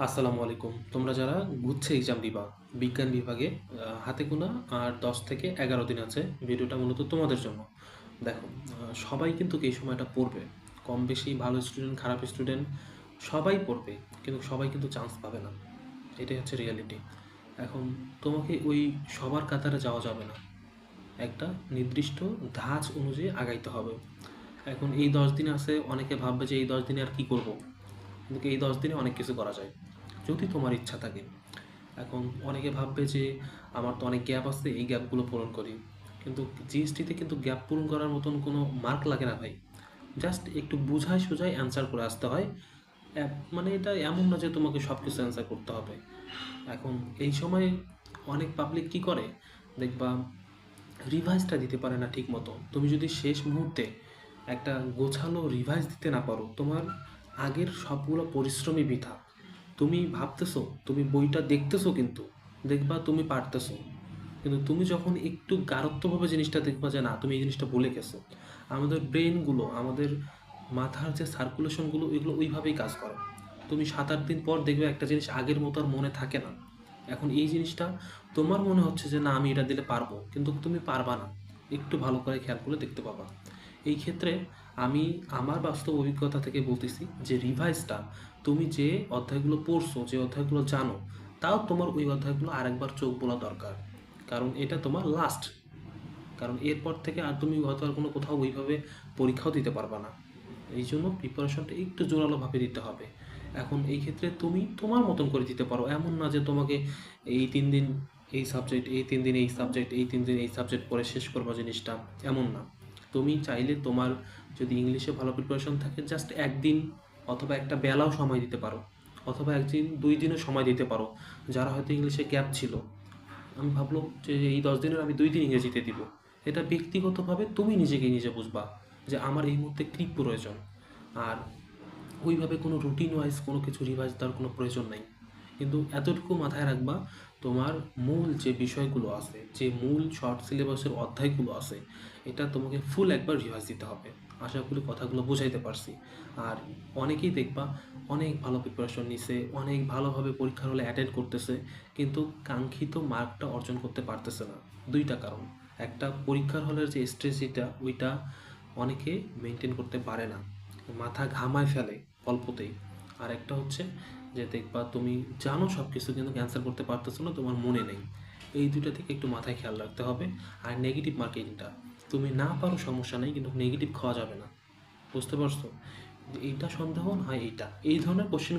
আসসালামু আলাইকুম। তোমরা যারা গুচ্ছে এক্সাম দিবা, বিজ্ঞান বিভাগে হাতে গোনা আর ১০ থেকে ১১ দিন আছে। ভিডিওটা মূলত তোমাদের জন্য। দেখো, সবাই কিন্তু এই সময়টা পড়বে। কম বেশি ভালো স্টুডেন্ট, খারাপ স্টুডেন্ট সবাই পড়বে। কিন্তু সবাই কিন্তু চান্স পাবে না। এটাই হচ্ছে রিয়ালিটি। এখন তোমাকে ওই সবার কাতারে যাওয়া যাবে না। একটা নির্দিষ্ট ধাঁচ অনুযায়ী আগাইতে হবে। এখন এই ১০ দিন আছে, অনেকে ভাববে যে এই ১০ দিনে আর কি করব? কিন্তু এই ১০ দিনে অনেক কিছু করা যায়। যদি তোমার ইচ্ছা থাকে। এখন অনেকে ভাববে যে আমার তো অনেক গ্যাপ আছে, এই গ্যাপগুলো পূরণ করি। কিন্তু জিএসটিতে কিন্তু গ্যাপ পূরণ করার মতন কোনো মার্ক লাগে না ভাই। জাস্ট একটু বুঝায় সুঝায় অ্যান্সার করে আসতে হয়। মানে এটা এমন না যে তোমাকে সব কিছু অ্যান্সার করতে হবে। এখন এই সময় অনেক পাবলিক কি করে দেখবা, রিভাইজটা দিতে পারে না ঠিক মতো। তুমি যদি শেষ মুহূর্তে একটা গোছালো রিভাইজ দিতে না পারো, তোমার আগের সবগুলো পরিশ্রমই বৃথা। তুমি ভাবতেছো, তুমি বইটা দেখতেছো, কিন্তু দেখবা তুমি পারতেছো। কিন্তু তুমি যখন একটু গাঢ়ত্বভাবে জিনিসটা দেখবা যে না, তুমি এই জিনিসটা ভুলে গেছো। আমাদের ব্রেনগুলো, আমাদের মাথার যে সার্কুলেশনগুলো, এগুলো ওইভাবেই কাজ করে। তুমি ৭-৮ দিন পর দেখবে একটা জিনিস আগের মতো আর মনে থাকে না। এখন এই জিনিসটা তোমার মনে হচ্ছে যে না, আমি এটা দিলে পারবো, কিন্তু তুমি পারবা না। একটু ভালো করে খেয়াল করলে দেখতে পাবা। এই ক্ষেত্রে আমি আমার বাস্তব অভিজ্ঞতা থেকে বলতেছি যে রিভাইজটা, তুমি যে অধ্যায়গুলো পড়ছো, যে অধ্যায়গুলো জানো, তাও তোমার ওই অধ্যায়গুলো আরেকবার চোখ বোলা দরকার। কারণ এটা তোমার লাস্ট। কারণ এরপর থেকে আর তুমি হয়তো আর কোনো কোথাও ওইভাবে পরীক্ষাও দিতে পারবা না। এই জন্য প্রিপারেশনটা একটু জোরালোভাবে দিতে হবে। এখন এই ক্ষেত্রে তুমি তোমার মতন করে দিতে পারো। এমন না যে তোমাকে এই ৩ দিন এই সাবজেক্ট, এই ৩ দিন এই সাবজেক্ট, এই ৩ দিন এই সাবজেক্ট পড়ে শেষ করবা জিনিসটা, এমন না। তুমি চাইলে তোমার যদি ইংলিশে ভালো প্রিপারেশন থাকে, জাস্ট ১ দিন অথবা একটা বেলাও সময় দিতে পারো। অথবা ১ দিন ২ দিনও সময় দিতে পারো। যারা হয়তো ইংলিশে গ্যাপ ছিল, আমি ভাবলাম যে এই ১০ দিনের আমি ২ দিন ইংরেজিতে দিব। এটা ব্যক্তিগতভাবে তুমি নিজেকে নিজে বুঝবা যে আমার এই মুহূর্তে কী প্রয়োজন। আর ওইভাবে কোনো রুটিন ওয়াইজ কোনো কিছু রিভাইজ দেওয়ার কোনো প্রয়োজন নাই। কিন্তু এতটুকু মাথায় রাখবা, তোমার মূল যে বিষয়গুলো আছে, যে মূল শর্ট সিলেবাসের অধ্যায়গুলো আছে, এটা তোমাকে ফুল একবার রিভাইজ দিতে হবে। আশা করি কথাগুলো বুঝাইতে পারছি। আর অনেকেই দেখবা অনেক ভালো প্রিপারেশন নিছে, অনেক ভালোভাবে পরীক্ষার হলে অ্যাটেন্ড করতেছে, কিন্তু কাঙ্ক্ষিত মার্কটা অর্জন করতে পারতেছে না। ২ টা কারণ। একটা, পরীক্ষার হলের যে স্ট্রেস, যেটা ওইটা অনেকে মেনটেন করতে পারে না, মাথা ঘামায় ফেলে অল্পতেই। আর একটা হচ্ছে যে দেখবা তুমি জানো সব কিছু, কিন্তু ক্যান্সেল করতে পারতেছো না, তোমার মনে নেই। এই দুইটা থেকে একটু মাথায় খেয়াল রাখতে হবে। আর নেগেটিভ মার্কিংটা, তুমি না পারো সমস্যা নেই, কিন্তু নেগেটিভ খাওয়া যাবে না। বুঝতে পারছো? এইটা সন্দেহ না হয় এইটা, এই ধরনের কোশ্চেন